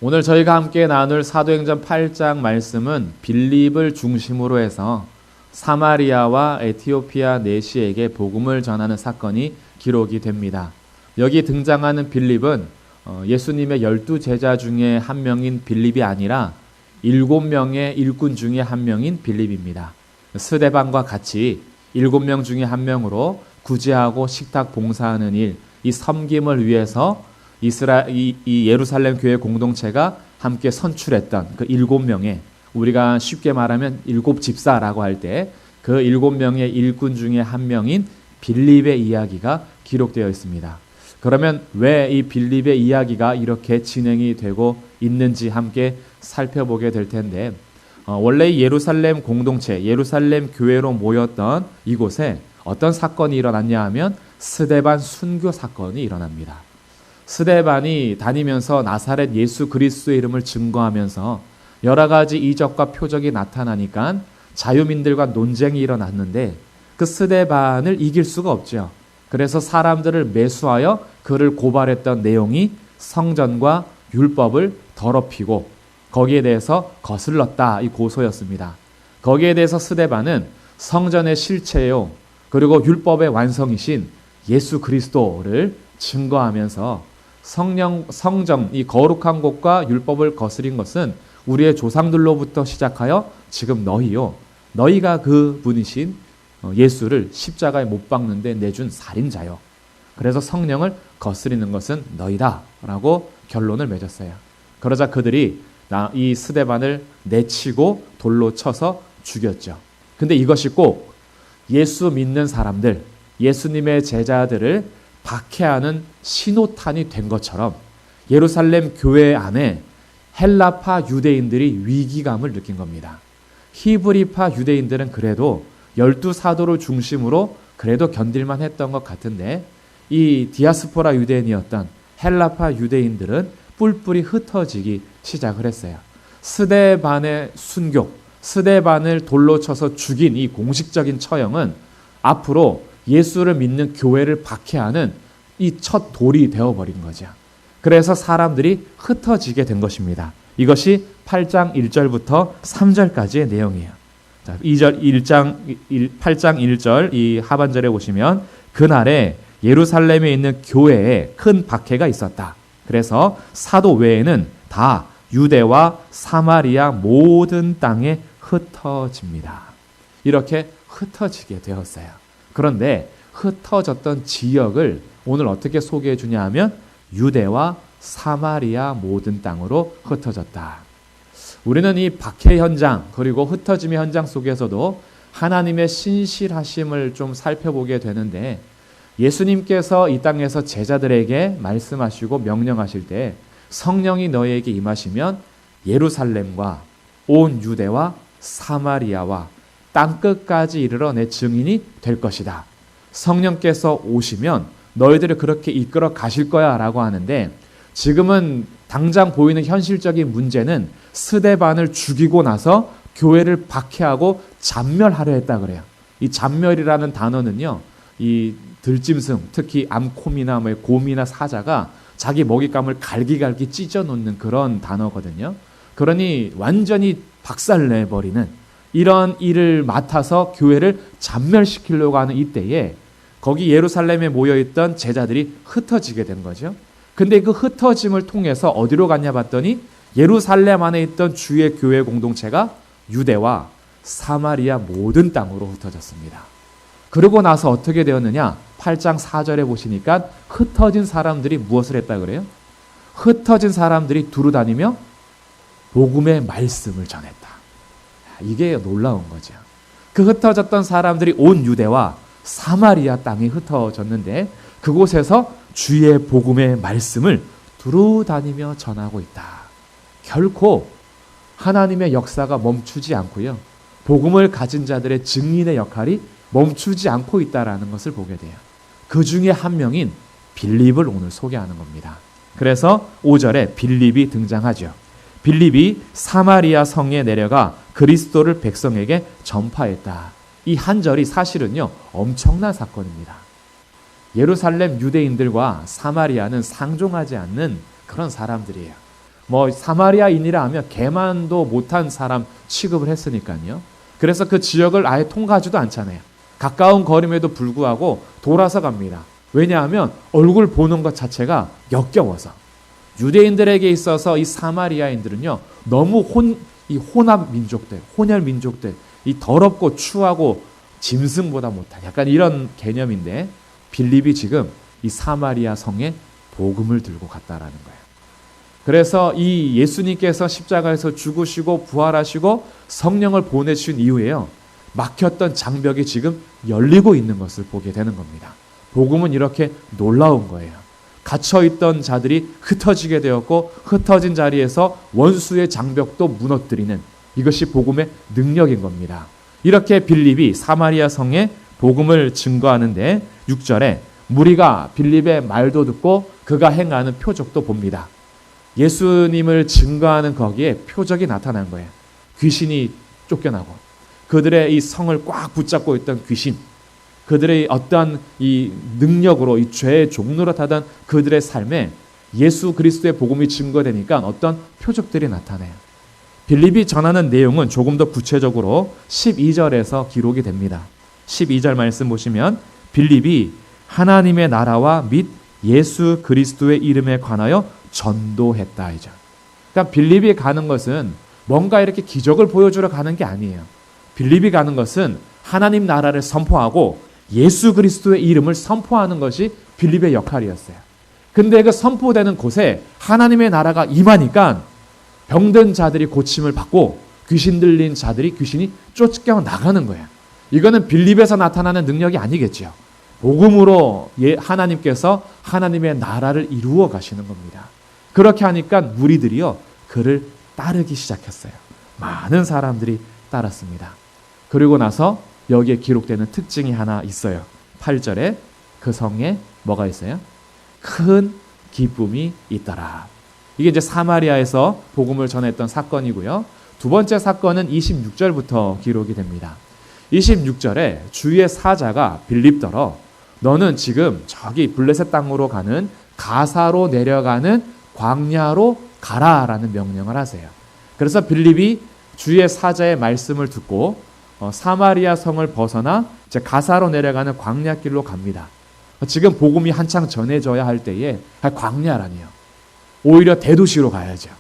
오늘 저희가 함께 나눌 사도행전 8장 말씀은 빌립을 중심으로 해서 사마리아와 에티오피아 내시에게 복음을 전하는 사건이 기록이 됩니다. 여기 등장하는 빌립은 예수님의 12제자 중에 한 명인 빌립이 아니라 7명의 일꾼 중에 한 명인 빌립입니다. 스데반과 같이 7명 중에 한 명으로 구제하고 식탁 봉사하는 일, 이 섬김을 위해서 이 예루살렘 교회 공동체가 함께 선출했던 그 7명의, 우리가 쉽게 말하면 7집사라고 할 때 그 7명의 일꾼 중에 한 명인 빌립의 이야기가 기록되어 있습니다. 그러면 왜 이 빌립의 이야기가 이렇게 진행이 되고 있는지 함께 살펴보게 될 텐데, 원래 예루살렘 공동체, 예루살렘 교회로 모였던 이곳에 어떤 사건이 일어났냐 하면 스데반 순교 사건이 일어납니다. 스데반이 다니면서 나사렛 예수 그리스도의 이름을 증거하면서 여러 가지 이적과 표적이 나타나니까 자유민들과 논쟁이 일어났는데 그 스데반을 이길 수가 없죠. 그래서 사람들을 매수하여 그를 고발했던 내용이 성전과 율법을 더럽히고 거기에 대해서 거슬렀다, 이 고소였습니다. 거기에 대해서 스데반은 성전의 실체요, 그리고 율법의 완성이신 예수 그리스도를 증거하면서 성전, 이 거룩한 곳과 율법을 거스린 것은 우리의 조상들로부터 시작하여 지금 너희가 그 분이신 예수를 십자가에 못 박는데 내준 살인자요. 그래서 성령을 거스리는 것은 너희다 라고 결론을 맺었어요. 그러자 그들이 이 스데반을 내치고 돌로 쳐서 죽였죠. 근데 이것이 꼭 예수 믿는 사람들, 예수님의 제자들을 박해하는 신호탄이 된 것처럼 예루살렘 교회 안에 헬라파 유대인들이 위기감을 느낀 겁니다. 히브리파 유대인들은 그래도 12사도를 중심으로 그래도 견딜만 했던 것 같은데, 이 디아스포라 유대인이었던 헬라파 유대인들은 뿔뿔이 흩어지기 시작을 했어요. 스데반의 순교, 스데반을 돌로 쳐서 죽인 이 공식적인 처형은 앞으로 예수를 믿는 교회를 박해하는 이 첫 돌이 되어버린 거죠. 그래서 사람들이 흩어지게 된 것입니다. 이것이 8장 1절부터 3절까지의 내용이에요. 자, 8장 1절 이 하반절에 보시면 그날에 예루살렘에 있는 교회에 큰 박해가 있었다. 그래서 사도 외에는 다 유대와 사마리아 모든 땅에 흩어집니다. 이렇게 흩어지게 되었어요. 그런데 흩어졌던 지역을 오늘 어떻게 소개해 주냐 하면 유대와 사마리아 모든 땅으로 흩어졌다. 우리는 이 박해 현장 그리고 흩어짐의 현장 속에서도 하나님의 신실하심을 좀 살펴보게 되는데, 예수님께서 이 땅에서 제자들에게 말씀하시고 명령하실 때 성령이 너희에게 임하시면 예루살렘과 온 유대와 사마리아와 땅끝까지 이르러 내 증인이 될 것이다. 성령께서 오시면 너희들을 그렇게 이끌어 가실 거야 라고 하는데, 지금은 당장 보이는 현실적인 문제는 스데반을 죽이고 나서 교회를 박해하고 잔멸하려 했다 그래요. 이 잔멸이라는 단어는요, 이 들짐승, 특히 암콤이나 곰이나 사자가 자기 먹잇감을 갈기갈기 찢어 놓는 그런 단어거든요. 그러니 완전히 박살내버리는 이런 일을 맡아서 교회를 잔멸시키려고 하는 이때에 거기 예루살렘에 모여있던 제자들이 흩어지게 된 거죠. 근데 그 흩어짐을 통해서 어디로 갔냐 봤더니 예루살렘 안에 있던 주의 교회 공동체가 유대와 사마리아 모든 땅으로 흩어졌습니다. 그러고 나서 어떻게 되었느냐? 8장 4절에 보시니까 흩어진 사람들이 무엇을 했다 그래요? 흩어진 사람들이 두루 다니며 복음의 말씀을 전했다. 이게 놀라운 거죠. 그 흩어졌던 사람들이 온 유대와 사마리아 땅에 흩어졌는데 그곳에서 주의 복음의 말씀을 두루 다니며 전하고 있다. 결코 하나님의 역사가 멈추지 않고요, 복음을 가진 자들의 증인의 역할이 멈추지 않고 있다라는 것을 보게 돼요. 그 중에 한 명인 빌립을 오늘 소개하는 겁니다. 그래서 5절에 빌립이 등장하죠. 빌립이 사마리아 성에 내려가 그리스도를 백성에게 전파했다. 이 한 절이 사실은요, 엄청난 사건입니다. 예루살렘 유대인들과 사마리아는 상종하지 않는 그런 사람들이에요. 뭐 사마리아인이라 하면 개만도 못한 사람 취급을 했으니까요. 그래서 그 지역을 아예 통과하지도 않잖아요. 가까운 거림에도 불구하고 돌아서 갑니다. 왜냐하면 얼굴 보는 것 자체가 역겨워서. 유대인들에게 있어서 이 사마리아인들은요, 너무 혼합 민족들, 혼혈 민족들, 이 더럽고 추하고 짐승보다 못한 약간 이런 개념인데, 빌립이 지금 이 사마리아 성에 복음을 들고 갔다라는 거예요. 그래서 이 예수님께서 십자가에서 죽으시고 부활하시고 성령을 보내신 이후에요, 막혔던 장벽이 지금 열리고 있는 것을 보게 되는 겁니다. 복음은 이렇게 놀라운 거예요. 갇혀있던 자들이 흩어지게 되었고, 흩어진 자리에서 원수의 장벽도 무너뜨리는, 이것이 복음의 능력인 겁니다. 이렇게 빌립이 사마리아 성에 복음을 증거하는데 6절에 무리가 빌립의 말도 듣고 그가 행하는 표적도 봅니다. 예수님을 증거하는 거기에 표적이 나타난 거예요. 귀신이 쫓겨나고, 그들의 이 성을 꽉 붙잡고 있던 귀신, 그들의 어떠한 이 능력으로 이 죄의 종로로 타던 그들의 삶에 예수 그리스도의 복음이 증거되니까 어떤 표적들이 나타나요. 빌립이 전하는 내용은 조금 더 구체적으로 12절에서 기록이 됩니다. 12절 말씀 보시면 빌립이 하나님의 나라와 및 예수 그리스도의 이름에 관하여 전도했다. 이죠. 그러니까 빌립이 가는 것은 뭔가 이렇게 기적을 보여주러 가는 게 아니에요. 빌립이 가는 것은 하나님 나라를 선포하고 예수 그리스도의 이름을 선포하는 것이 빌립의 역할이었어요. 근데 그 선포되는 곳에 하나님의 나라가 임하니까 병든 자들이 고침을 받고 귀신 들린 자들이 귀신이 쫓겨나가는 거예요. 이거는 빌립에서 나타나는 능력이 아니겠죠. 복음으로 하나님께서 하나님의 나라를 이루어 가시는 겁니다. 그렇게 하니까 무리들이요, 그를 따르기 시작했어요. 많은 사람들이 따랐습니다. 그리고 나서 여기에 기록되는 특징이 하나 있어요. 8절에 그 성에 뭐가 있어요? 큰 기쁨이 있더라. 이게 이제 사마리아에서 복음을 전했던 사건이고요. 두 번째 사건은 26절부터 기록이 됩니다. 26절에 주의 사자가 빌립더러 너는 지금 저기 블레셋 땅으로 가는 가사로 내려가는 광야로 가라라는 명령을 하세요. 그래서 빌립이 주의 사자의 말씀을 듣고 사마리아 성을 벗어나 이제 가사로 내려가는 광야길로 갑니다. 지금 복음이 한창 전해져야 할 때에 광야라니요. 오히려 대도시로 가야죠.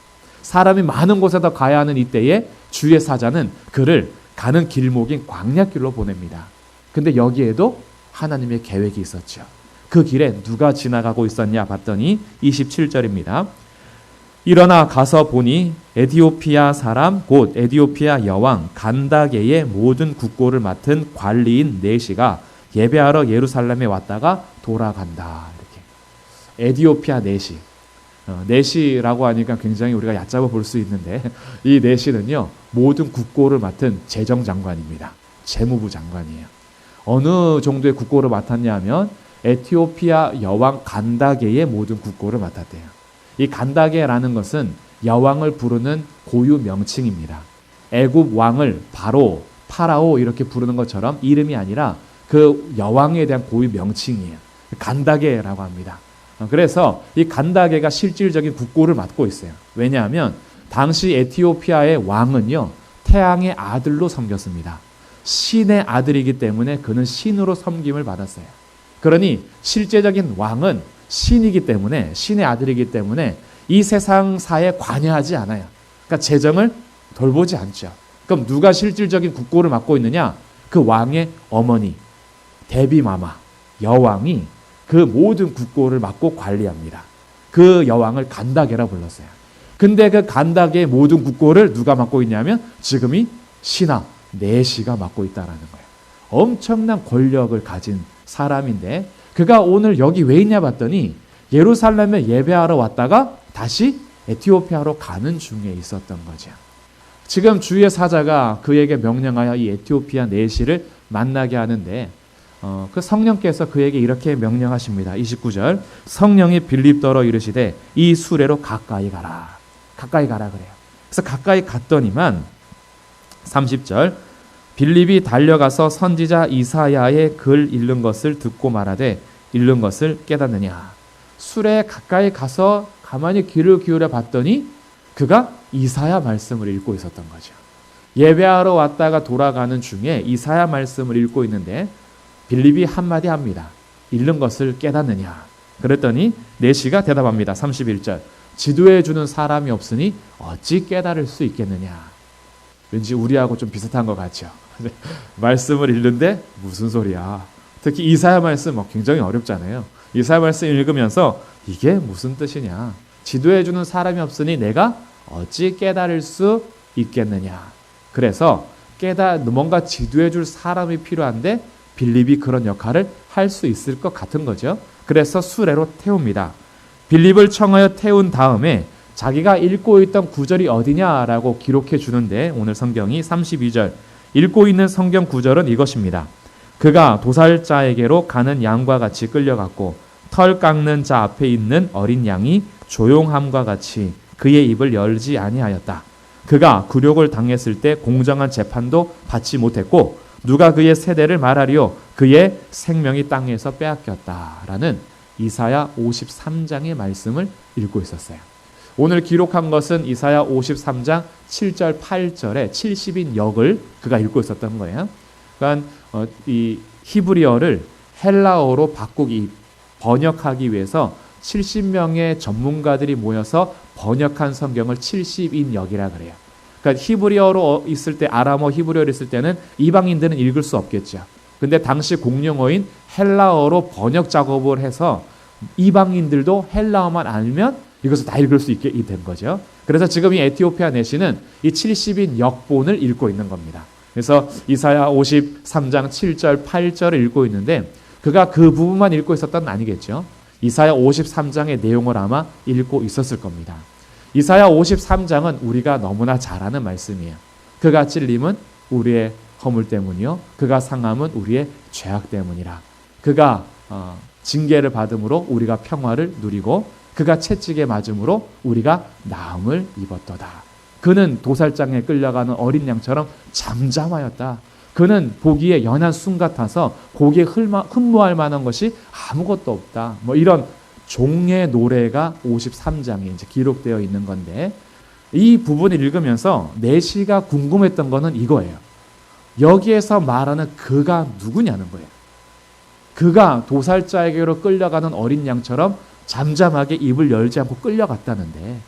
사람이 많은 곳에 더 가야 하는 이때에 주의 사자는 그를 가는 길목인 광야길로 보냅니다. 근데 여기에도 하나님의 계획이 있었죠. 그 길에 누가 지나가고 있었냐 봤더니 27절입니다. 일어나 가서 보니 에티오피아 사람 곧 에티오피아 여왕 간다게의 모든 국고를 맡은 관리인 네시가 예배하러 예루살렘에 왔다가 돌아간다. 이렇게 에티오피아 네시. 네시라고 하니까 굉장히 우리가 얕잡아 볼 수 있는데 이 네시는요, 모든 국고를 맡은 재정장관입니다. 재무부 장관이에요. 어느 정도의 국고를 맡았냐 하면 에티오피아 여왕 간다게의 모든 국고를 맡았대요. 이 간다게라는 것은 여왕을 부르는 고유 명칭입니다. 애굽 왕을 바로, 파라오 이렇게 부르는 것처럼 이름이 아니라 그 여왕에 대한 고유 명칭이에요. 간다게라고 합니다. 그래서 이 간다게가 실질적인 국고를 맡고 있어요. 왜냐하면 당시 에티오피아의 왕은요, 태양의 아들로 섬겼습니다. 신의 아들이기 때문에 그는 신으로 섬김을 받았어요. 그러니 실제적인 왕은 신이기 때문에, 신의 아들이기 때문에 이 세상사에 관여하지 않아요. 그러니까 재정을 돌보지 않죠. 그럼 누가 실질적인 국고를 맡고 있느냐? 그 왕의 어머니 데비마마 여왕이 그 모든 국고를 맡고 관리합니다. 그 여왕을 간다게라 불렀어요. 근데 그 간다게의 모든 국고를 누가 맡고 있냐면 지금이 신하 네시가 맡고 있다라는 거예요. 엄청난 권력을 가진 사람인데 그가 오늘 여기 왜 있냐 봤더니 예루살렘에 예배하러 왔다가 다시 에티오피아로 가는 중에 있었던 거죠. 지금 주의 사자가 그에게 명령하여 이 에티오피아 네시를 만나게 하는데 그 성령께서 그에게 이렇게 명령하십니다. 29절 성령이 빌립더러 이르시되 이 수레로 가까이 가라. 가까이 가라 그래요. 그래서 가까이 갔더니만 30절 빌립이 달려가서 선지자 이사야의 글 읽는 것을 듣고 말하되 읽는 것을 깨닫느냐. 수레에 가까이 가서 가만히 귀를 기울여 봤더니 그가 이사야 말씀을 읽고 있었던 거죠. 예배하러 왔다가 돌아가는 중에 이사야 말씀을 읽고 있는데 빌립이 한마디 합니다. 읽는 것을 깨닫느냐? 그랬더니 내시가 대답합니다. 31절. 지도해 주는 사람이 없으니 어찌 깨달을 수 있겠느냐? 왠지 우리하고 좀 비슷한 것 같죠. 말씀을 읽는데 무슨 소리야? 특히 이사야 말씀 굉장히 어렵잖아요. 이사야 말씀 읽으면서 이게 무슨 뜻이냐? 지도해 주는 사람이 없으니 내가 어찌 깨달을 수 있겠느냐? 그래서 뭔가 지도해 줄 사람이 필요한데 빌립이 그런 역할을 할 수 있을 것 같은 거죠. 그래서 수레로 태웁니다. 빌립을 청하여 태운 다음에 자기가 읽고 있던 구절이 어디냐라고 기록해 주는데 오늘 성경이 32절 읽고 있는 성경 구절은 이것입니다. 그가 도살자에게로 가는 양과 같이 끌려갔고 털 깎는 자 앞에 있는 어린 양이 조용함과 같이 그의 입을 열지 아니하였다. 그가 굴욕을 당했을 때 공정한 재판도 받지 못했고 누가 그의 세대를 말하리요 그의 생명이 땅에서 빼앗겼다라는 이사야 53장의 말씀을 읽고 있었어요. 오늘 기록한 것은 이사야 53장 7절 8절의 70인 역을 그가 읽고 있었던 거예요. 그러니까 이 히브리어를 헬라어로 번역하기 위해서 70명의 전문가들이 모여서 번역한 성경을 70인 역이라 그래요. 그러니까 히브리어로 있을 때 아람어 히브리어로 있을 때는 이방인들은 읽을 수 없겠죠. 근데 당시 공용어인 헬라어로 번역 작업을 해서 이방인들도 헬라어만 알면 이것을 다 읽을 수 있게 된 거죠. 그래서 지금 이 에티오피아 내시는 이 70인 역본을 읽고 있는 겁니다. 그래서 이사야 53장 7절 8절을 읽고 있는데 그가 그 부분만 읽고 있었던 건 아니겠죠. 이사야 53장의 내용을 아마 읽고 있었을 겁니다. 이사야 53장은 우리가 너무나 잘 아는 말씀이에요. 그가 찔림은 우리의 허물 때문이요 그가 상함은 우리의 죄악 때문이라. 그가 징계를 받음으로 우리가 평화를 누리고 그가 채찍에 맞음으로 우리가 나음을 입었도다. 그는 도살장에 끌려가는 어린 양처럼 잠잠하였다. 그는 보기에 연한 순 같아서 고기에 흠모할 만한 것이 아무것도 없다. 이런 종의 노래가 53장에 이제 기록되어 있는 건데 이 부분을 읽으면서 내시가 궁금했던 거는 이거예요. 여기에서 말하는 그가 누구냐는 거예요. 그가 도살자에게로 끌려가는 어린 양처럼 잠잠하게 입을 열지 않고 끌려갔다는데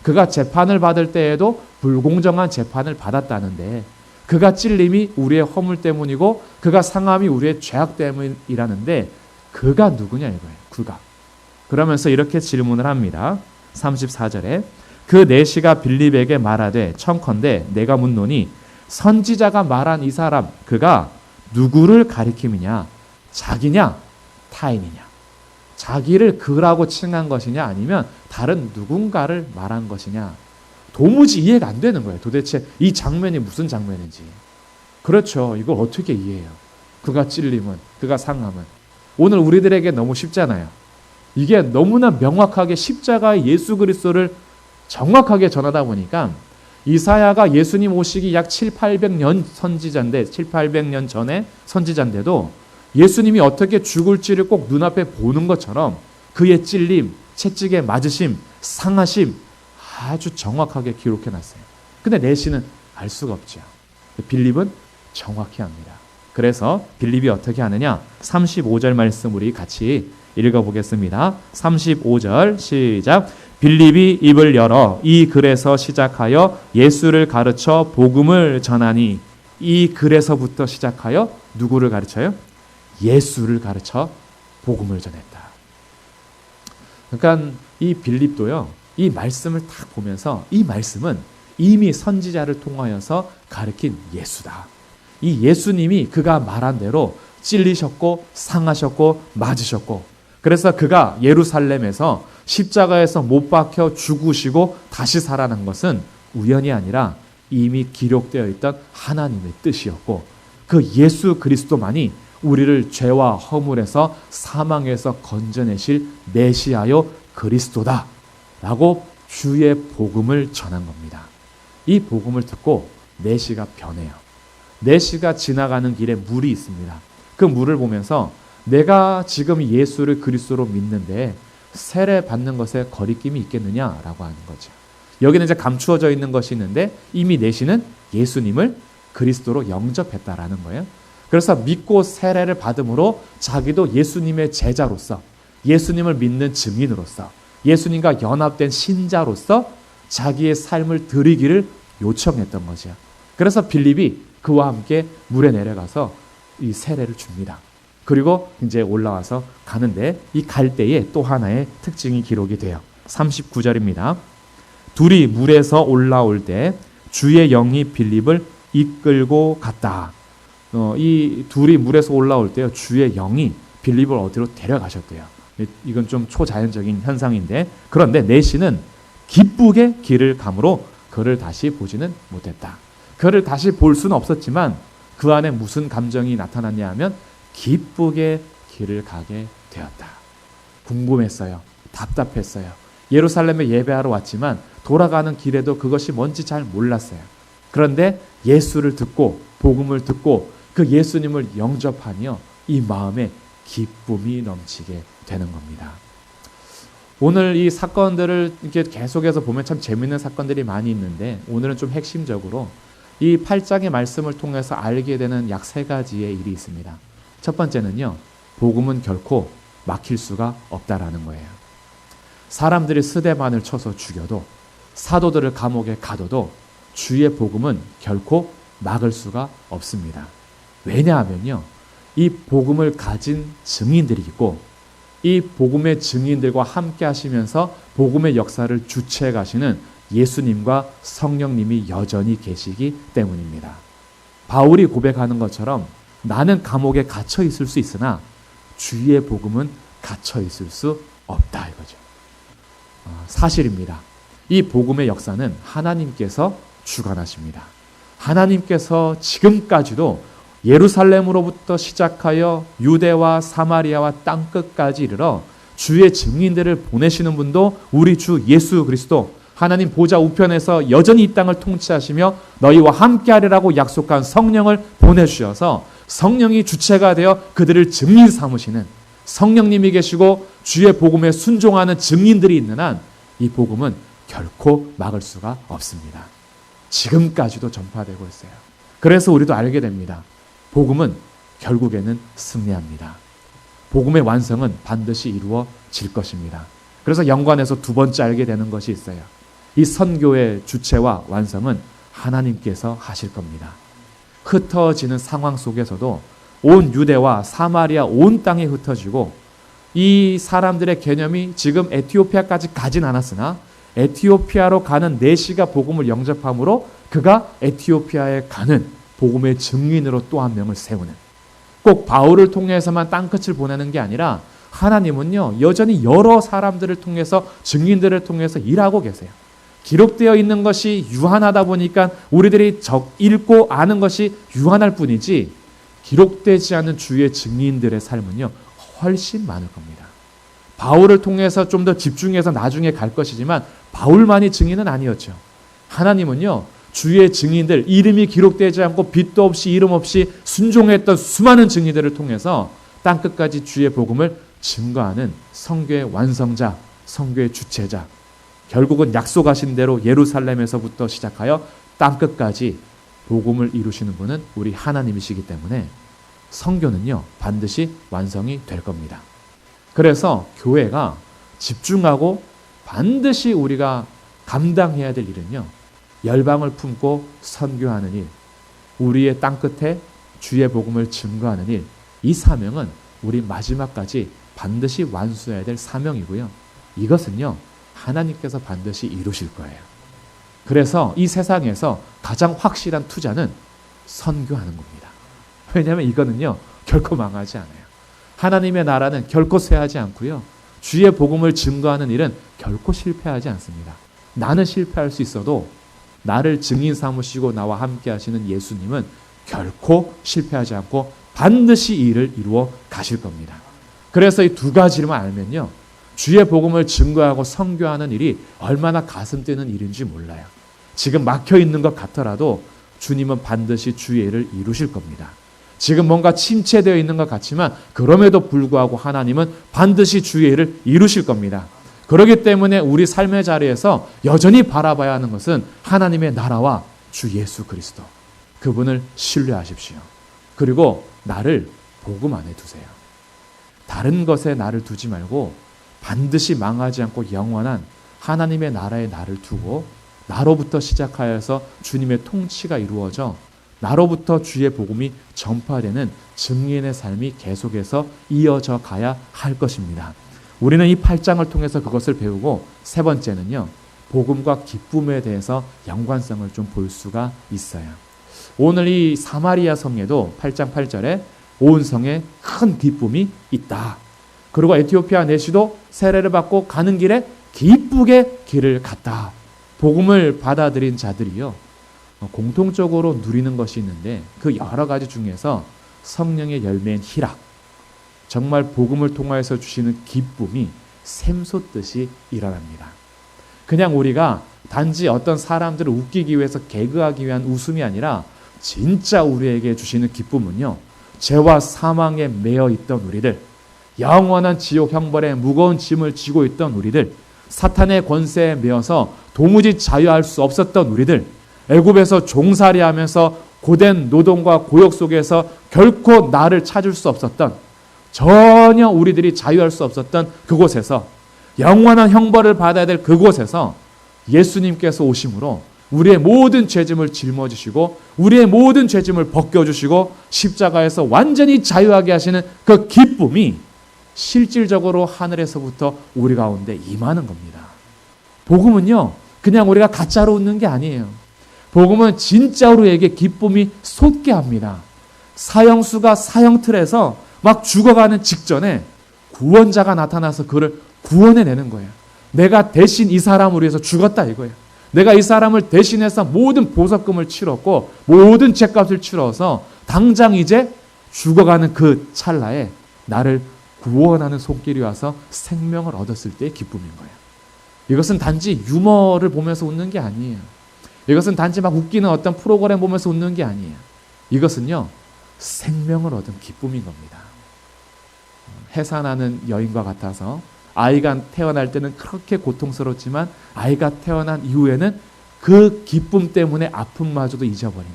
그가 재판을 받을 때에도 불공정한 재판을 받았다는데 그가 찔림이 우리의 허물 때문이고 그가 상함이 우리의 죄악 때문이라는데 그가 누구냐 이거예요. 그가. 그러면서 이렇게 질문을 합니다. 34절에 그 내시가 빌립에게 말하되 청컨대 내가 묻노니 선지자가 말한 이 사람 그가 누구를 가리킴이냐 자기냐 타인이냐 자기를 그라고 칭한 것이냐 아니면 다른 누군가를 말한 것이냐 도무지 이해가 안 되는 거예요. 도대체 이 장면이 무슨 장면인지. 그렇죠. 이걸 어떻게 이해해요? 그가 찔림은 그가 상함은 오늘 우리들에게 너무 쉽잖아요. 이게 너무나 명확하게 십자가의 예수 그리스도를 정확하게 전하다 보니까 이사야가 예수님 오시기 약 700-800년 선지자인데 700-800년 전에 선지자인데도 예수님이 어떻게 죽을지를 꼭 눈앞에 보는 것처럼 그의 찔림, 채찍에 맞으심, 상하심 아주 정확하게 기록해 놨어요. 근데 내시는 알 수가 없죠. 빌립은 정확히 합니다. 그래서 빌립이 어떻게 하느냐 35절 말씀 우리 같이 읽어보겠습니다. 35절 시작. 빌립이 입을 열어 이 글에서 시작하여 예수를 가르쳐 복음을 전하니 이 글에서부터 시작하여 누구를 가르쳐요? 예수를 가르쳐 복음을 전했다. 그러니까 이 빌립도요. 이 말씀을 딱 보면서 이 말씀은 이미 선지자를 통하여서 가르친 예수다. 이 예수님이 그가 말한 대로 찔리셨고 상하셨고 맞으셨고 그래서 그가 예루살렘에서 십자가에서 못 박혀 죽으시고 다시 살아난 것은 우연이 아니라 이미 기록되어 있던 하나님의 뜻이었고 그 예수 그리스도만이 우리를 죄와 허물에서 사망에서 건져내실 메시아요 그리스도다 라고 주의 복음을 전한 겁니다. 이 복음을 듣고 내시가 변해요. 내시가 지나가는 길에 물이 있습니다. 그 물을 보면서 내가 지금 예수를 그리스도로 믿는데 세례 받는 것에 거리낌이 있겠느냐라고 하는 거죠. 여기는 이제 감추어져 있는 것이 있는데 이미 내시는 예수님을 그리스도로 영접했다라는 거예요. 그래서 믿고 세례를 받음으로 자기도 예수님의 제자로서, 예수님을 믿는 증인으로서, 예수님과 연합된 신자로서 자기의 삶을 드리기를 요청했던 거죠. 그래서 빌립이 그와 함께 물에 내려가서 이 세례를 줍니다. 그리고 이제 올라와서 가는데 이 갈 때에 또 하나의 특징이 기록이 돼요. 39절입니다. 둘이 물에서 올라올 때 주의 영이 빌립을 이끌고 갔다. 이 둘이 물에서 올라올 때요, 주의 영이 빌립을 어디로 데려가셨대요. 이건 좀 초자연적인 현상인데, 그런데 내시는 기쁘게 길을 가므로 그를 다시 보지는 못했다. 그를 다시 볼 수는 없었지만 그 안에 무슨 감정이 나타났냐 하면 기쁘게 길을 가게 되었다. 궁금했어요. 답답했어요. 예루살렘에 예배하러 왔지만 돌아가는 길에도 그것이 뭔지 잘 몰랐어요. 그런데 예수를 듣고 복음을 듣고 그 예수님을 영접하니요, 이 마음에 기쁨이 넘치게 되는 겁니다. 오늘 이 사건들을 이렇게 계속해서 보면 참 재밌는 사건들이 많이 있는데, 오늘은 좀 핵심적으로 이 8장의 말씀을 통해서 알게 되는 약 3가지의 일이 있습니다. 첫 번째는요, 복음은 결코 막힐 수가 없다라는 거예요. 사람들이 스데반을 쳐서 죽여도, 사도들을 감옥에 가둬도 주의 복음은 결코 막을 수가 없습니다. 왜냐하면요, 이 복음을 가진 증인들이 있고, 이 복음의 증인들과 함께 하시면서 복음의 역사를 주체해 가시는 예수님과 성령님이 여전히 계시기 때문입니다. 바울이 고백하는 것처럼 나는 감옥에 갇혀 있을 수 있으나 주의 복음은 갇혀 있을 수 없다 이거죠. 사실입니다. 이 복음의 역사는 하나님께서 주관하십니다. 하나님께서 지금까지도 예루살렘으로부터 시작하여 유대와 사마리아와 땅끝까지 이르러 주의 증인들을 보내시는 분도 우리 주 예수 그리스도, 하나님 보좌 우편에서 여전히 이 땅을 통치하시며 너희와 함께하리라고 약속한 성령을 보내주셔서 성령이 주체가 되어 그들을 증인 삼으시는 성령님이 계시고 주의 복음에 순종하는 증인들이 있는 한 이 복음은 결코 막을 수가 없습니다. 지금까지도 전파되고 있어요. 그래서 우리도 알게 됩니다. 복음은 결국에는 승리합니다. 복음의 완성은 반드시 이루어질 것입니다. 그래서 연관해서 두 번째 알게 되는 것이 있어요. 이 선교의 주체와 완성은 하나님께서 하실 겁니다. 흩어지는 상황 속에서도 온 유대와 사마리아 온 땅에 흩어지고, 이 사람들의 개념이 지금 에티오피아까지 가진 않았으나 에티오피아로 가는 내시가 복음을 영접함으로 그가 에티오피아에 가는 복음의 증인으로 또 한 명을 세우는, 꼭 바울을 통해서만 땅끝을 보내는 게 아니라 하나님은요, 여전히 여러 사람들을 통해서, 증인들을 통해서 일하고 계세요. 기록되어 있는 것이 유한하다 보니까 우리들이 읽고 아는 것이 유한할 뿐이지, 기록되지 않은 주의 증인들의 삶은요, 훨씬 많을 겁니다. 바울을 통해서 좀 더 집중해서 나중에 갈 것이지만 바울만이 증인은 아니었죠. 하나님은요, 주의 증인들, 이름이 기록되지 않고 빛도 없이 이름 없이 순종했던 수많은 증인들을 통해서 땅끝까지 주의 복음을 증거하는 선교의 완성자, 선교의 주체자, 결국은 약속하신 대로 예루살렘에서부터 시작하여 땅끝까지 복음을 이루시는 분은 우리 하나님이시기 때문에 선교는요, 반드시 완성이 될 겁니다. 그래서 교회가 집중하고 반드시 우리가 감당해야 될 일은요, 열방을 품고 선교하는 일, 우리의 땅끝에 주의 복음을 증거하는 일, 이 사명은 우리 마지막까지 반드시 완수해야 될 사명이고요. 이것은요, 하나님께서 반드시 이루실 거예요. 그래서 이 세상에서 가장 확실한 투자는 선교하는 겁니다. 왜냐하면 이거는요, 결코 망하지 않아요. 하나님의 나라는 결코 쇠하지 않고요, 주의 복음을 증거하는 일은 결코 실패하지 않습니다. 나는 실패할 수 있어도 나를 증인 삼으시고 나와 함께 하시는 예수님은 결코 실패하지 않고 반드시 이 일을 이루어 가실 겁니다. 그래서 이 두 가지만 알면요, 주의 복음을 증거하고 선교하는 일이 얼마나 가슴 뛰는 일인지 몰라요. 지금 막혀 있는 것 같더라도 주님은 반드시 주의 일을 이루실 겁니다. 지금 뭔가 침체되어 있는 것 같지만 그럼에도 불구하고 하나님은 반드시 주의 일을 이루실 겁니다. 그렇기 때문에 우리 삶의 자리에서 여전히 바라봐야 하는 것은 하나님의 나라와 주 예수 그리스도. 그분을 신뢰하십시오. 그리고 나를 복음 안에 두세요. 다른 것에 나를 두지 말고 반드시 망하지 않고 영원한 하나님의 나라에 나를 두고 나로부터 시작하여서 주님의 통치가 이루어져 나로부터 주의 복음이 전파되는 증인의 삶이 계속해서 이어져 가야 할 것입니다. 우리는 이 8장을 통해서 그것을 배우고 세 번째는요. 복음과 기쁨에 대해서 연관성을 좀 볼 수가 있어요. 오늘 이 사마리아 성에도 8장 8절에 온 성에 큰 기쁨이 있다. 그리고 에티오피아 내시도 세례를 받고 가는 길에 기쁘게 길을 갔다. 복음을 받아들인 자들이요. 공통적으로 누리는 것이 있는데 그 여러 가지 중에서 성령의 열매인 희락, 정말 복음을 통하여서 주시는 기쁨이 샘솟듯이 일어납니다. 그냥 우리가 단지 어떤 사람들을 웃기기 위해서 개그하기 위한 웃음이 아니라 진짜 우리에게 주시는 기쁨은요. 죄와 사망에 매여 있던 우리들, 영원한 지옥 형벌에 무거운 짐을 지고 있던 우리들, 사탄의 권세에 매여서 도무지 자유할 수 없었던 우리들, 애굽에서 종살이하면서 고된 노동과 고역 속에서 결코 나를 찾을 수 없었던, 전혀 우리들이 자유할 수 없었던 그곳에서, 영원한 형벌을 받아야 될 그곳에서 예수님께서 오심으로 우리의 모든 죄짐을 짊어지시고 우리의 모든 죄짐을 벗겨주시고 십자가에서 완전히 자유하게 하시는 그 기쁨이 실질적으로 하늘에서부터 우리 가운데 임하는 겁니다. 복음은요, 그냥 우리가 가짜로 웃는 게 아니에요. 복음은 진짜 우리에게 기쁨이 솟게 합니다. 사형수가 사형틀에서 막 죽어가는 직전에 구원자가 나타나서 그를 구원해내는 거예요. 내가 대신 이 사람을 위해서 죽었다 이거예요. 내가 이 사람을 대신해서 모든 보석금을 치렀고 모든 죄값을 치러서 당장 이제 죽어가는 그 찰나에 나를 구원하는 손길이 와서 생명을 얻었을 때의 기쁨인 거예요. 이것은 단지 유머를 보면서 웃는 게 아니에요. 이것은 단지 막 웃기는 어떤 프로그램 보면서 웃는 게 아니에요. 이것은요, 생명을 얻은 기쁨인 겁니다. 해산하는 여인과 같아서 아이가 태어날 때는 그렇게 고통스럽지만 아이가 태어난 이후에는 그 기쁨 때문에 아픔마저도 잊어버리는,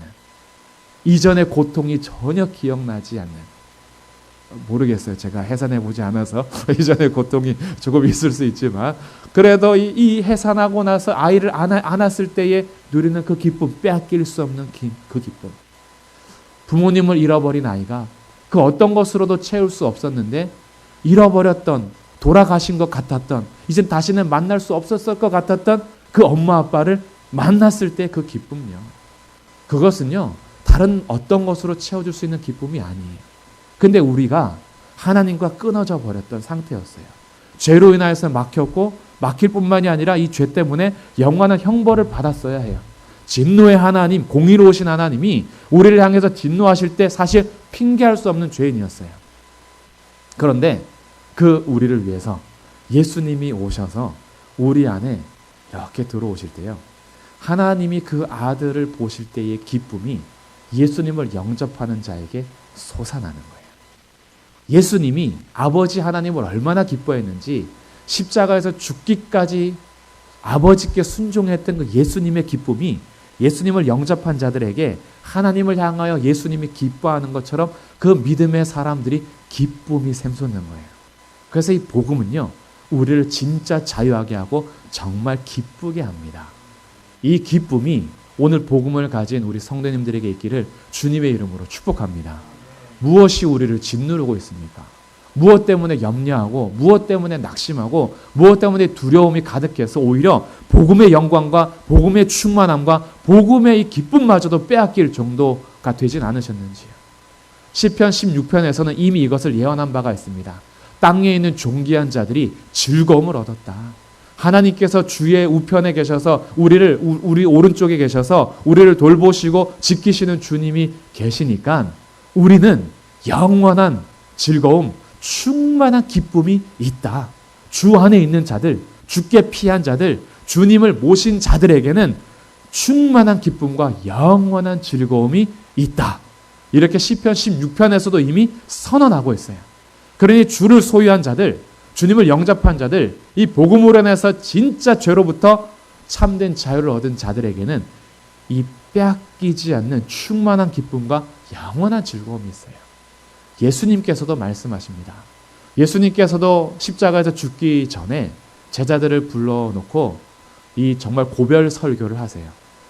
이전의 고통이 전혀 기억나지 않는, 모르겠어요. 제가 해산해보지 않아서 이전의 고통이 조금 있을 수 있지만 그래도 이 해산하고 나서 아이를 안았을 때에 누리는 그 기쁨, 빼앗길 수 없는 그 기쁨. 부모님을 잃어버린 아이가 그 어떤 것으로도 채울 수 없었는데 잃어버렸던, 돌아가신 것 같았던, 이젠 다시는 만날 수 없었을 것 같았던 그 엄마 아빠를 만났을 때 그 기쁨요. 그것은요, 다른 어떤 것으로 채워줄 수 있는 기쁨이 아니에요. 근데 우리가 하나님과 끊어져 버렸던 상태였어요. 죄로 인하여서 막혔고, 막힐 뿐만이 아니라 이 죄 때문에 영원한 형벌을 받았어야 해요. 진노의 하나님, 공의로우신 하나님이 우리를 향해서 진노하실 때 사실 핑계할 수 없는 죄인이었어요. 그런데 그 우리를 위해서 예수님이 오셔서 우리 안에 이렇게 들어오실 때요, 하나님이 그 아들을 보실 때의 기쁨이 예수님을 영접하는 자에게 솟아나는 거예요. 예수님이 아버지 하나님을 얼마나 기뻐했는지 십자가에서 죽기까지 아버지께 순종했던 그 예수님의 기쁨이 예수님을 영접한 자들에게 하나님을 향하여 예수님이 기뻐하는 것처럼 그 믿음의 사람들이 기쁨이 샘솟는 거예요. 그래서 이 복음은요, 우리를 진짜 자유하게 하고 정말 기쁘게 합니다. 이 기쁨이 오늘 복음을 가진 우리 성도님들에게 있기를 주님의 이름으로 축복합니다. 무엇이 우리를 짓누르고 있습니까? 무엇 때문에 염려하고, 무엇 때문에 낙심하고, 무엇 때문에 두려움이 가득해서 오히려 복음의 영광과 복음의 충만함과 복음의 이 기쁨마저도 빼앗길 정도가 되진 않으셨는지요. 시편 16편에서는 이미 이것을 예언한 바가 있습니다. 땅에 있는 존귀한 자들이 즐거움을 얻었다. 하나님께서 주의 우편에 계셔서 우리 오른쪽에 계셔서 우리를 돌보시고 지키시는 주님이 계시니까 우리는 영원한 즐거움, 충만한 기쁨이 있다. 주 안에 있는 자들, 주께 피한 자들, 주님을 모신 자들에게는 충만한 기쁨과 영원한 즐거움이 있다. 이렇게 시편 16편에서도 이미 선언하고 있어요. 그러니 주를 소유한 자들, 주님을 영접한 자들, 이 복음으로 인해서 진짜 죄로부터 참된 자유를 얻은 자들에게는 이 빼앗기지 않는 충만한 기쁨과 영원한 즐거움이 있어요. 예수님께서도 말씀하십니다. 예수님께서도 십자가에서 죽기 전에 제자들을 불러놓고 이 정말 고별 설교를 하세요.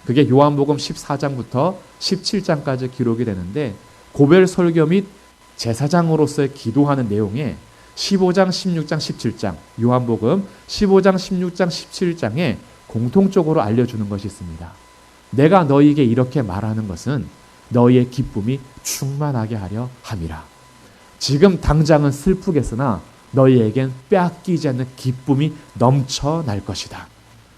그게 요한복음 14장부터 17장까지 기록이 되는데, 고별 설교 및 제사장으로서의 기도하는 내용에 15장, 16장, 17장, 요한복음 15장, 16장, 17장에 공통적으로 알려주는 것이 있습니다. 내가 너희에게 이렇게 말하는 것은 너희의 기쁨이 충만하게 하려 함이라. 지금 당장은 슬프겠으나 너희에겐 빼앗기지 않는 기쁨이 넘쳐날 것이다.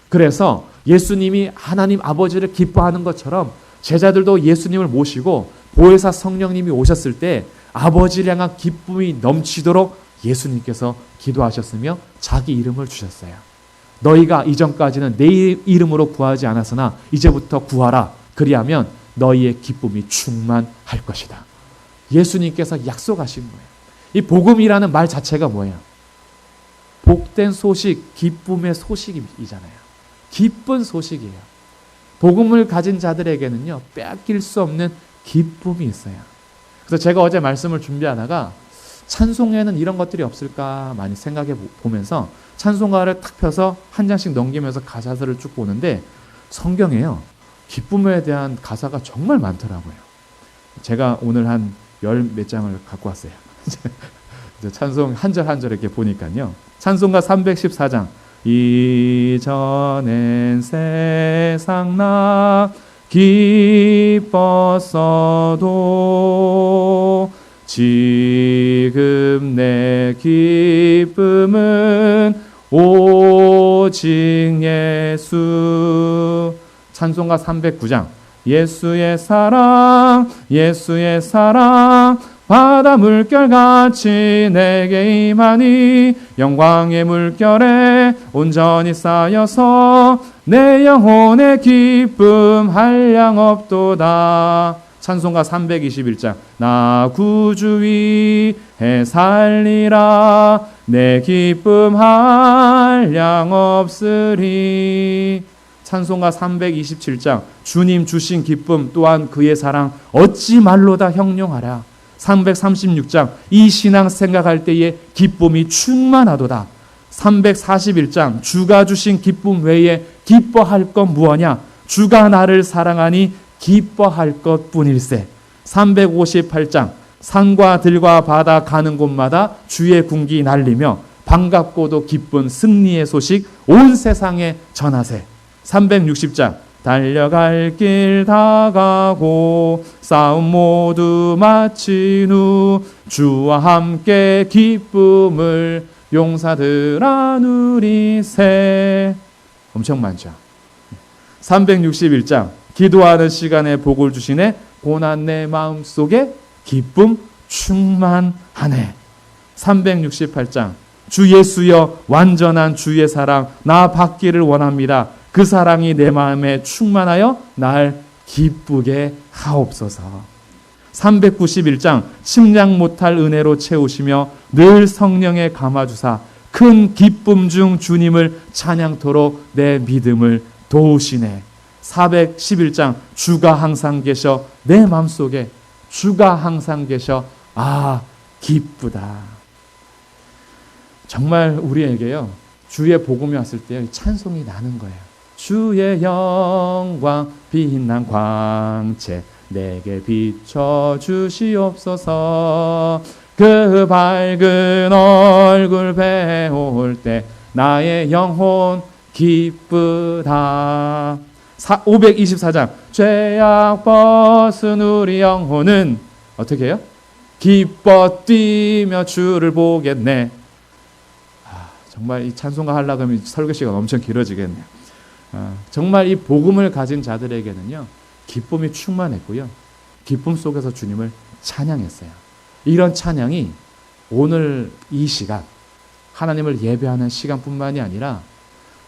그래서 예수님이 하나님 아버지를 기뻐하는 것처럼 제자들도 예수님을 모시고 보혜사 성령님이 오셨을 때 아버지를 향한 기쁨이 넘치도록 예수님께서 기도하셨으며 자기 이름을 주셨어요. 너희가 이전까지는 내 이름으로 구하지 않았으나 이제부터 구하라. 그리하면 너희의 기쁨이 충만할 것이다. 예수님께서 약속하신 거예요. 이 복음이라는 말 자체가 뭐예요? 복된 소식, 기쁨의 소식이잖아요. 기쁜 소식이에요. 복음을 가진 자들에게는요, 빼앗길 수 없는 기쁨이 있어요. 그래서 제가 어제 말씀을 준비하다가 찬송에는 이런 것들이 없을까 많이 생각해 보면서 찬송가를 탁 펴서 한 장씩 넘기면서 가사들을 쭉 보는데 성경에요, 기쁨에 대한 가사가 정말 많더라고요. 제가 오늘 한 열 몇 장을 갖고 왔어요. 찬송 한 절 한 절 이렇게 보니까요. 찬송가 314장. 이전엔 세상 나 기뻤어도 지금 내 기쁨은 오직 예수. 찬송가 309장. 예수의 사랑 예수의 사랑 바다 물결같이 내게 임하니 영광의 물결에 온전히 쌓여서 내 영혼의 기쁨 한량없도다. 찬송가 321장. 나 구주 위에 살리라 내 기쁨 한량없으리. 찬송가 327장. 주님 주신 기쁨 또한 그의 사랑 어찌 말로다 형용하라. 336장. 이 신앙 생각할 때에 기쁨이 충만하도다. 341장. 주가 주신 기쁨 외에 기뻐할 것 무엇냐? 주가 나를 사랑하니 기뻐할 것뿐일세. 358장. 산과 들과 바다 가는 곳마다 주의 군기 날리며 반갑고도 기쁜 승리의 소식 온 세상에 전하세. 360장. 달려갈 길 다 가고 싸움 모두 마친 후 주와 함께 기쁨을 용사들아 누리세. 엄청 많죠. 361장. 기도하는 시간에 복을 주시네 고난 내 마음속에 기쁨 충만하네. 368장. 주 예수여 완전한 주의 사랑 나 받기를 원합니다. 그 사랑이 내 마음에 충만하여 날 기쁘게 하옵소서. 391장. 침략 못할 은혜로 채우시며 늘 성령에 감아주사 큰 기쁨 중 주님을 찬양토록 내 믿음을 도우시네. 411장. 주가 항상 계셔 내 마음속에 주가 항상 계셔 아 기쁘다. 정말 우리에게요 주의 복음이 왔을 때 찬송이 나는 거예요. 주의 영광 빛난 광채 내게 비춰주시옵소서. 그 밝은 얼굴 배울 때 나의 영혼 기쁘다. 524장. 죄악 벗은 우리 영혼은 어떻게 해요? 기뻐 뛰며 주를 보겠네. 정말 이 찬송가 하려고 하면 설교 시간 엄청 길어지겠네요. 정말 이 복음을 가진 자들에게는요 기쁨이 충만했고요 기쁨 속에서 주님을 찬양했어요. 이런 찬양이 오늘 이 시간 하나님을 예배하는 시간뿐만이 아니라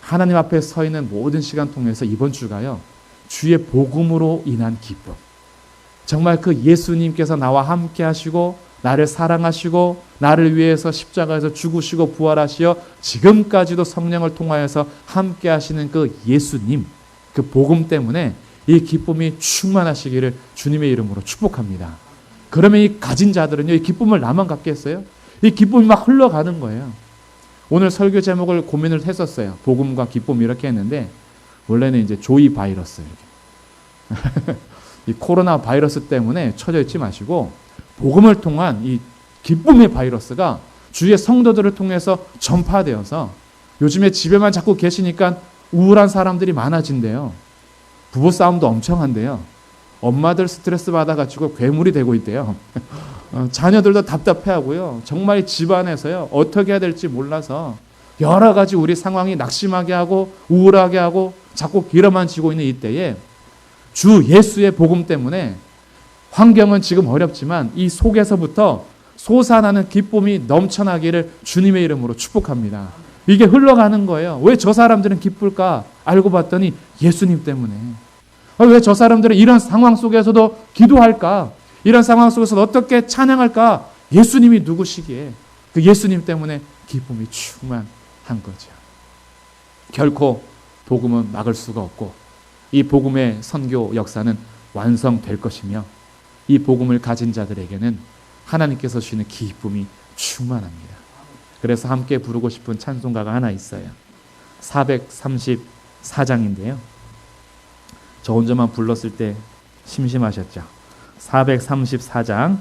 하나님 앞에 서 있는 모든 시간 통해서 이번 주가요 주의 복음으로 인한 기쁨, 정말 그 예수님께서 나와 함께 하시고 나를 사랑하시고 나를 위해서 십자가에서 죽으시고 부활하시어 지금까지도 성령을 통하여서 함께 하시는 그 예수님, 그 복음 때문에 이 기쁨이 충만하시기를 주님의 이름으로 축복합니다. 그러면 이 가진 자들은요, 이 기쁨을 나만 갖겠어요? 이 기쁨이 막 흘러가는 거예요. 오늘 설교 제목을 고민을 했었어요. 복음과 기쁨 이렇게 했는데 원래는 이제 조이 바이러스 이렇게. 이 코로나 바이러스 때문에 처져 있지 마시고 복음을 통한 이 기쁨의 바이러스가 주위의 성도들을 통해서 전파되어서 요즘에 집에만 자꾸 계시니까 우울한 사람들이 많아진대요. 부부싸움도 엄청 한대요. 엄마들 스트레스 받아가지고 괴물이 되고 있대요. 자녀들도 답답해하고요. 정말 집안에서요, 어떻게 해야 될지 몰라서 여러 가지 우리 상황이 낙심하게 하고 우울하게 하고 자꾸 길어만 지고 있는 이때에 주 예수의 복음 때문에 환경은 지금 어렵지만 이 속에서부터 솟아나는 기쁨이 넘쳐나기를 주님의 이름으로 축복합니다. 이게 흘러가는 거예요. 왜 저 사람들은 기쁠까? 알고 봤더니 예수님 때문에. 왜 저 사람들은 이런 상황 속에서도 기도할까? 이런 상황 속에서 어떻게 찬양할까? 예수님이 누구시기에 그 예수님 때문에 기쁨이 충만한 거죠. 결코 복음은 막을 수가 없고 이 복음의 선교 역사는 완성될 것이며 이 복음을 가진 자들에게는 하나님께서 주시는 기쁨이 충만합니다. 그래서 함께 부르고 싶은 찬송가가 하나 있어요. 434장인데요. 저 혼자만 불렀을 때 심심하셨죠? 434장.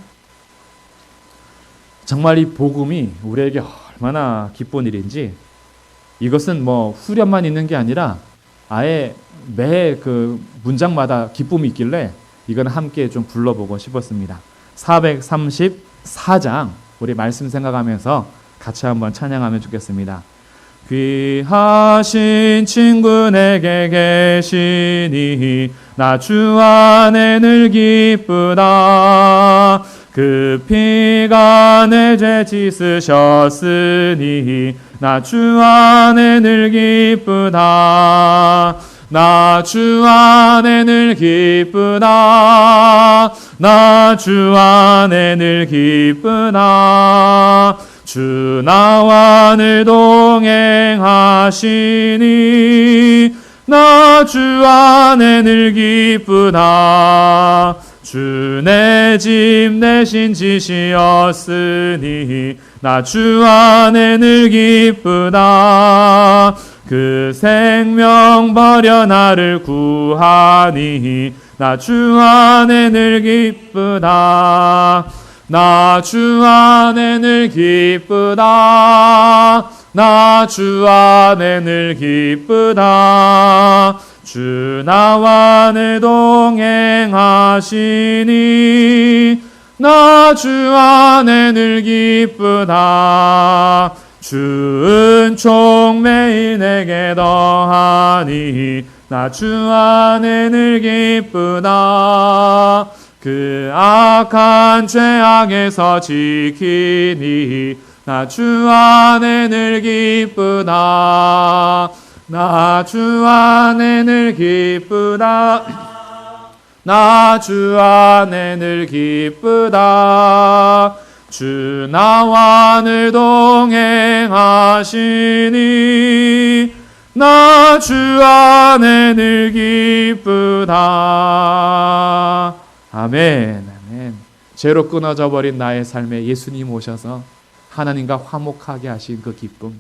정말 이 복음이 우리에게 얼마나 기쁜 일인지, 이것은 뭐 후렴만 있는 게 아니라 아예 매 그 문장마다 기쁨이 있길래 이건 함께 좀 불러보고 싶었습니다. 434장 우리 말씀 생각하면서 같이 한번 찬양하면 좋겠습니다. 귀하신 친구 내게 계시니 나 주 안에 늘 기쁘다. 그 피가 내 죄 씻으셨으니 나 주 안에 늘 기쁘다. 나 주 안에 늘 기쁘다. 나 주 안에 늘 기쁘다. 주 나와 늘 동행하시니 나 주 안에 늘 기쁘다. 주 내 집 내신 지시었으니 나 주 안에 늘 기쁘다. 그 생명 버려 나를 구하니 나 주 안에 늘 기쁘다. 나 주 안에 늘 기쁘다. 나 주 안에 늘 기쁘다. 주 나와 늘 동행하시니 나 주 안에 늘 기쁘다. 주 은총 매일 내게 더하니 나 주 안에 늘 기쁘다. 그 악한 죄악에서 지키니 나 주 안에 늘 기쁘다. 나 주 안에 늘 기쁘다. 나 주 안에 늘 기쁘다. 주 나와 늘 동행하시니 나 주 안에 늘 기쁘다. 아멘, 아멘. 죄로 끊어져 버린 나의 삶에 예수님 오셔서 하나님과 화목하게 하신 그 기쁨.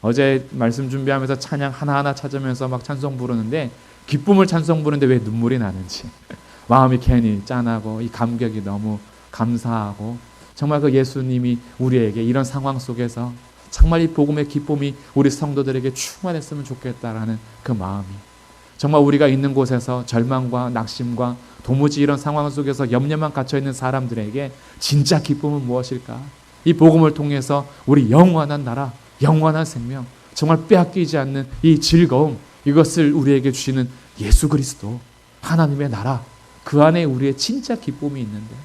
어제 말씀 준비하면서 찬양 하나하나 찾으면서 막 찬송 부르는데 기쁨을 찬송 부르는데 왜 눈물이 나는지 마음이 괜히 짠하고 이 감격이 너무 감사하고 정말 그 예수님이 우리에게 이런 상황 속에서 정말 이 복음의 기쁨이 우리 성도들에게 충만했으면 좋겠다라는 그 마음이, 정말 우리가 있는 곳에서 절망과 낙심과 도무지 이런 상황 속에서 염려만 갇혀있는 사람들에게 진짜 기쁨은 무엇일까? 이 복음을 통해서 우리 영원한 나라, 영원한 생명, 정말 빼앗기지 않는 이 즐거움, 이것을 우리에게 주시는 예수 그리스도, 하나님의 나라, 그 안에 우리의 진짜 기쁨이 있는데,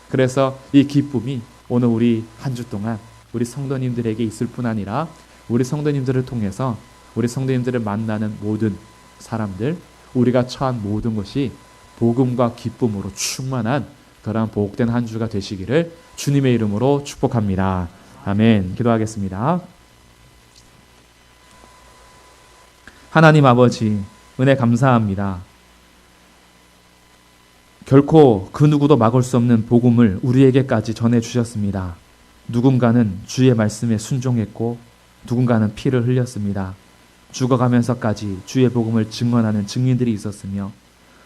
그래서 이 기쁨이 오늘 우리 한 주 동안 우리 성도님들에게 있을 뿐 아니라 우리 성도님들을 통해서 우리 성도님들을 만나는 모든 사람들, 우리가 처한 모든 것이 복음과 기쁨으로 충만한 그러한 복된 한 주가 되시기를 주님의 이름으로 축복합니다. 아멘. 기도하겠습니다. 하나님 아버지, 은혜 감사합니다. 결코 그 누구도 막을 수 없는 복음을 우리에게까지 전해주셨습니다. 누군가는 주의 말씀에 순종했고 누군가는 피를 흘렸습니다. 죽어가면서까지 주의 복음을 증언하는 증인들이 있었으며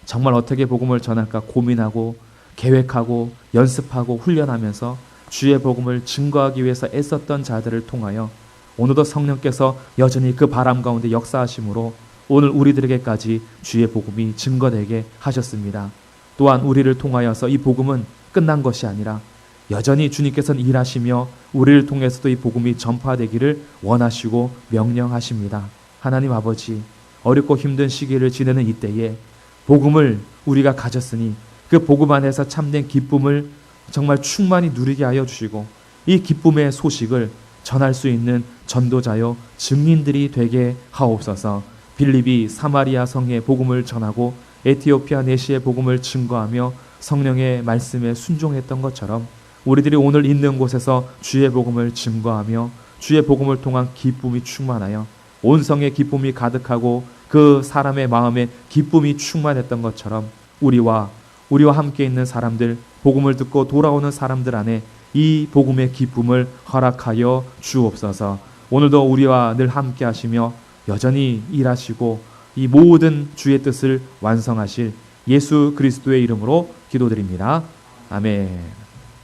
정말 어떻게 복음을 전할까 고민하고 계획하고 연습하고 훈련하면서 주의 복음을 증거하기 위해서 애썼던 자들을 통하여 오늘도 성령께서 여전히 그 바람 가운데 역사하심으로 오늘 우리들에게까지 주의 복음이 증거되게 하셨습니다. 또한 우리를 통하여서 이 복음은 끝난 것이 아니라 여전히 주님께서는 일하시며 우리를 통해서도 이 복음이 전파되기를 원하시고 명령하십니다. 하나님 아버지, 어렵고 힘든 시기를 지내는 이때에 복음을 우리가 가졌으니 그 복음 안에서 참된 기쁨을 정말 충만히 누리게 하여 주시고 이 기쁨의 소식을 전할 수 있는 전도자요 증인들이 되게 하옵소서. 빌립이 사마리아 성에 복음을 전하고 에티오피아 내시의 복음을 증거하며 성령의 말씀에 순종했던 것처럼 우리들이 오늘 있는 곳에서 주의 복음을 증거하며 주의 복음을 통한 기쁨이 충만하여 온 성에 기쁨이 가득하고 그 사람의 마음에 기쁨이 충만했던 것처럼 우리와 함께 있는 사람들, 복음을 듣고 돌아오는 사람들 안에 이 복음의 기쁨을 허락하여 주옵소서. 오늘도 우리와 늘 함께 하시며 여전히 일하시고 이 모든 주의 뜻을 완성하실 예수 그리스도의 이름으로 기도드립니다. 아멘.